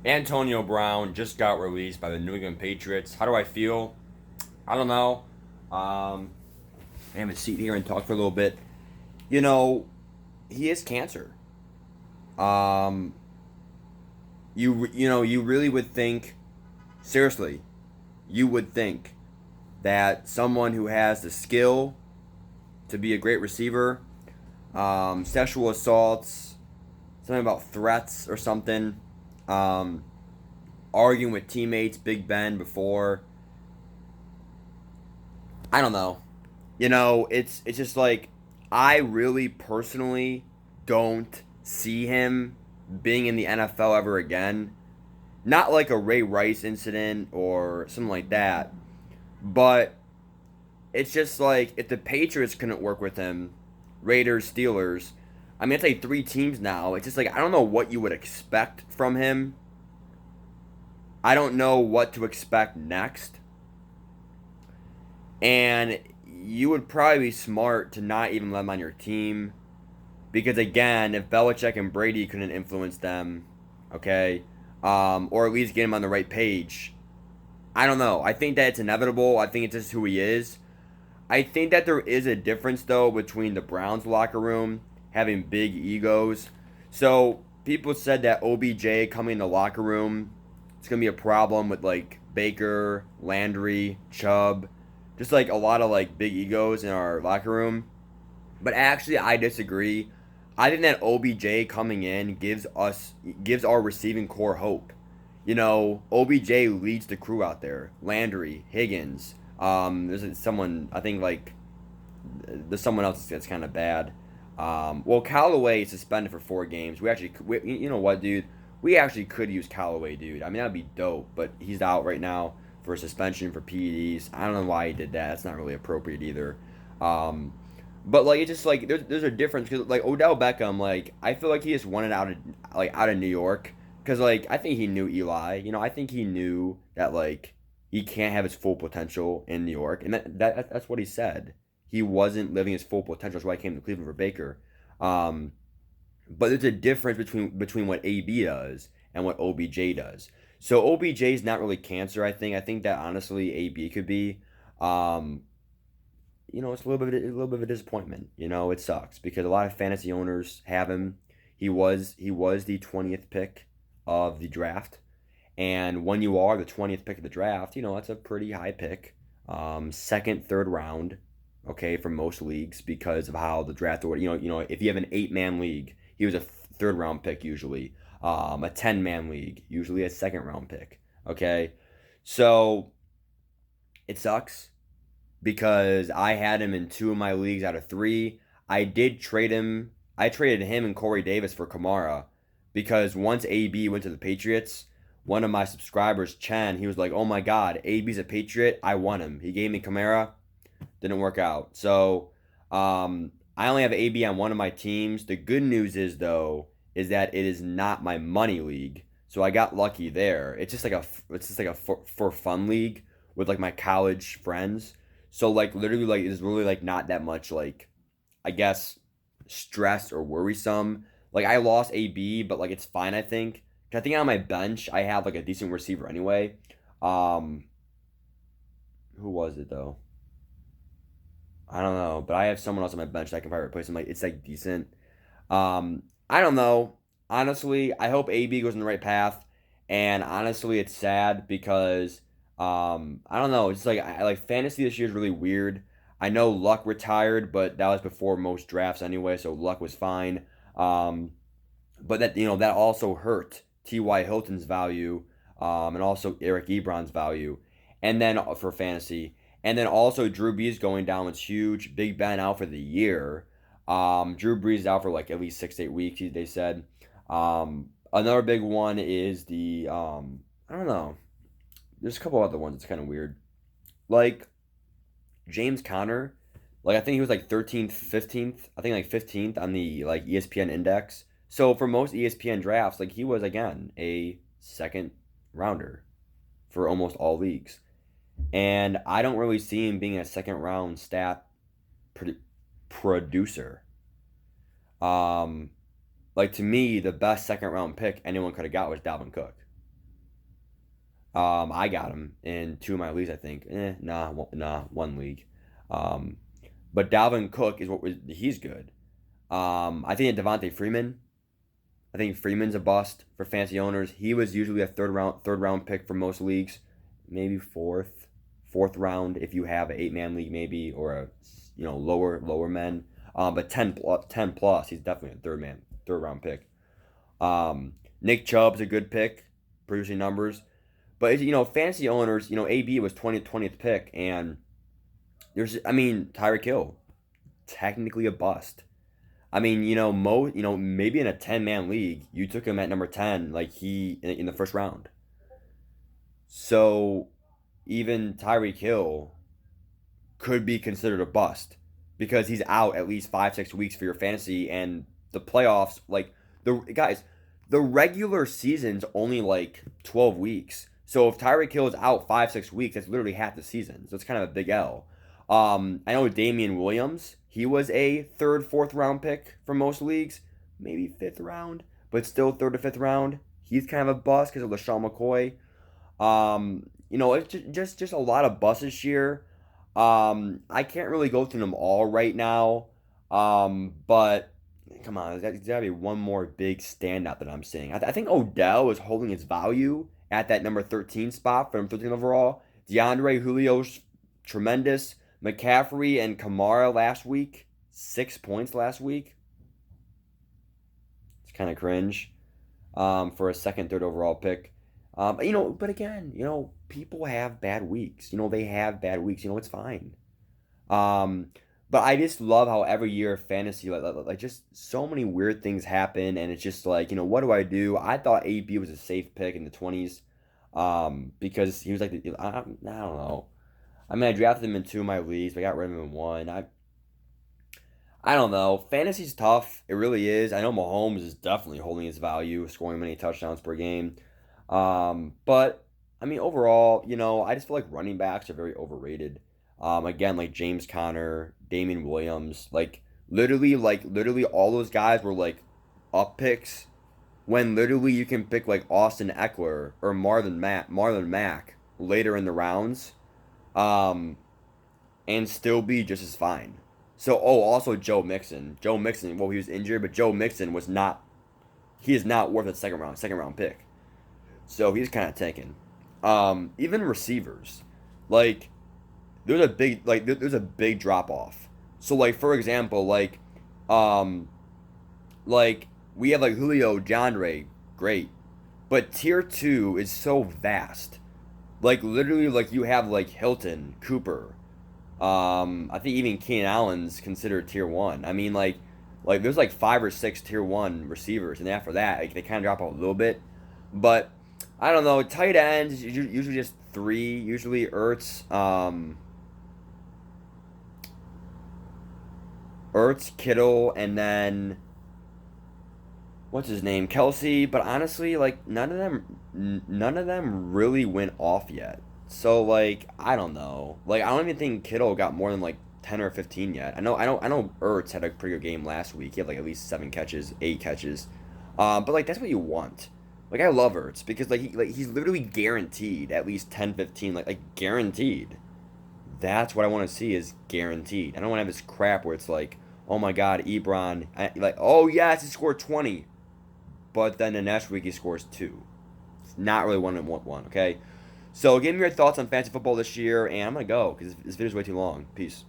Antonio Brown just got released by the New England Patriots. How do I feel? I don't know. Um, I have a seat here and talk for a little bit. You know, he has cancer. Um, you really would think, seriously, you would think that someone who has the skill to be a great receiver, sexual assaults, something about threats or something, um, arguing with teammates, Big Ben before. I don't know. It's just like I really personally don't see him being in the NFL ever again. Not like a Ray Rice incident or something like that, but it's just like if the Patriots couldn't work with him, Raiders, Steelers. I mean, it's like three teams now. It's just like I don't know what you would expect from him. I don't know what to expect next. And you would probably be smart to not even let him on your team. Because again, if Belichick and Brady couldn't influence them, okay, or at least get him on the right page, I don't know. I think that it's inevitable. I think it's just who he is. I think that there is a difference though between the Browns locker room having big egos. So people said that OBJ coming in the locker room, it's gonna be a problem with like Baker, Landry, Chubb, just like a lot of like big egos in our locker room. But actually, I disagree. I think that OBJ coming in gives our receiving core hope. OBJ leads the crew out there. Landry, Higgins. There's someone I think like there's someone else that's kind of bad. Well, Callaway is suspended for 4 games. You know what, dude? We actually could use Callaway, dude. I mean, that'd be dope. But he's out right now for suspension for PEDs. I don't know why he did that. That's not really appropriate either. Um, but like it's just like there's a difference because like Odell Beckham, like I feel like he just wanted out of New York because like I think he knew Eli. I think he knew that like he can't have his full potential in New York, and that's what he said. He wasn't living his full potential. That's why he came to Cleveland for Baker. Um, but there's a difference between what AB does and what OBJ does. So OBJ is not really cancer. I think that honestly AB could be. Um, it's a little bit of a disappointment. It sucks because a lot of fantasy owners have him. He was the 20th pick of the draft, and when you are the 20th pick of the draft, that's a pretty high pick. Second, third round, okay, for most leagues because of how the draft order. If you have an 8-man league, he was a third round pick usually. A 10-man league, usually a second round pick. Okay, so it sucks because I had him in 2 of my leagues out of 3. I did trade him. I traded him and Corey Davis for Kamara because once AB went to the Patriots, one of my subscribers, Chen, he was like, "Oh my God, AB's a Patriot. I want him." He gave me Kamara. Didn't work out. So I only have AB on one of my teams. The good news is though is that it is not my money league. So I got lucky there. It's just like a for fun league with like my college friends. So like literally like it's really like not that much like I guess stress or worrisome. Like I lost AB, but like it's fine I think. 'Cause I think on my bench I have like a decent receiver anyway. Um who was it though? I don't know, but I have someone else on my bench that I can probably replace him. Like it's like decent. I don't know. Honestly, I hope AB goes in the right path. And honestly, it's sad because I don't know. It's like I like fantasy this year is really weird. I know Luck retired, but that was before most drafts anyway, so Luck was fine. Um, but that also hurt T.Y. Hilton's value, and also Eric Ebron's value, and then for fantasy, and then also Drew Brees going down was huge. Big Ben out for the year. Drew Brees out for like at least 6 to 8 weeks. They said. Another big one is the I don't know. There's a couple other ones. It's kind of weird. Like James Conner, like I think he was like 13th, 15th. I think like 15th on the like ESPN index. So for most ESPN drafts, like he was again a second rounder for almost all leagues. And I don't really see him being a second round stat produ- producer. Um, like to me, the best second round pick anyone could have got was Dalvin Cook. I got him in two of my leagues, I think. One league. Um, but Dalvin Cook is he's good. I think Devontae Freeman. I think Freeman's a bust for fantasy owners. He was usually a third round pick for most leagues, maybe fourth round if you have an 8-man league maybe, or a lower men. But 10 plus, he's definitely a third round pick. Nick Chubb's a good pick, producing numbers. But fantasy owners, AB was 20th pick, and Tyreek Hill, technically a bust. Maybe in a 10-man league, you took him at number 10, like in the first round. So even Tyreek Hill could be considered a bust because he's out at least 5-6 weeks for your fantasy, and the playoffs, like the regular season's only like 12 weeks. So if Tyreek Hill is out 5-6 weeks, that's literally half the season. So it's kind of a big L. I know Damian Williams. He was a third, fourth round pick for most leagues, maybe fifth round, but still third to fifth round. He's kind of a bust because of LaShawn McCoy. It's just a lot of busts this year. I can't really go through them all right now. But come on, there's got to be one more big standout that I'm seeing. I think Odell is holding its value at that number 13 spot for him, 13 overall. DeAndre Julio's tremendous. McCaffrey and Kamara last week, 6 points last week. It's kind of cringe for a second, third overall pick. But again, people have bad weeks. They have bad weeks. It's fine. Um, but I just love how every year fantasy, like just so many weird things happen, and it's just like, what do I do? I thought AB was a safe pick in the 20s, because he was like, I don't know. I drafted him in two of my leagues, but I got rid of him in one. I don't know. Fantasy's tough. It really is. I know Mahomes is definitely holding his value, scoring many touchdowns per game. But overall, I just feel like running backs are very overrated. Again, like James Conner, Damian Williams, like literally all those guys were like up picks when literally you can pick like Austin Eckler or Marlon Mack later in the rounds, um, and still be just as fine. So, also Joe Mixon. Joe Mixon, well, he was injured, but Joe Mixon was not. He is not worth a second round pick. So he's kind of taken. Even receivers, like there's a big drop off. So like for example, um, like we have like Julio, DeAndre, great, but tier two is so vast. Like literally, like you have like Hilton, Cooper. I think even Keenan Allen's considered tier one. Like there's like 5 or 6 tier one receivers, and after that, like, they kind of drop off a little bit. But I don't know. Tight ends usually just three. Usually Ertz, Kittle, and then what's his name, Kelsey. But honestly, like none of them really went off yet. So like I don't know. Like I don't even think Kittle got more than like 10 or 15 yet. I know Ertz had a pretty good game last week. He had like at least 7 catches, 8 catches. But like that's what you want. Like I love Ertz because he's literally guaranteed at least 10, 15, like guaranteed. That's what I want to see, is guaranteed. I don't want to have this crap where it's like, oh my God, Ebron, like, oh yes, he scored 20, but then the next week he scores 2. It's not really one, okay? So give me your thoughts on fantasy football this year, and I'm gonna go because this video's way too long. Peace.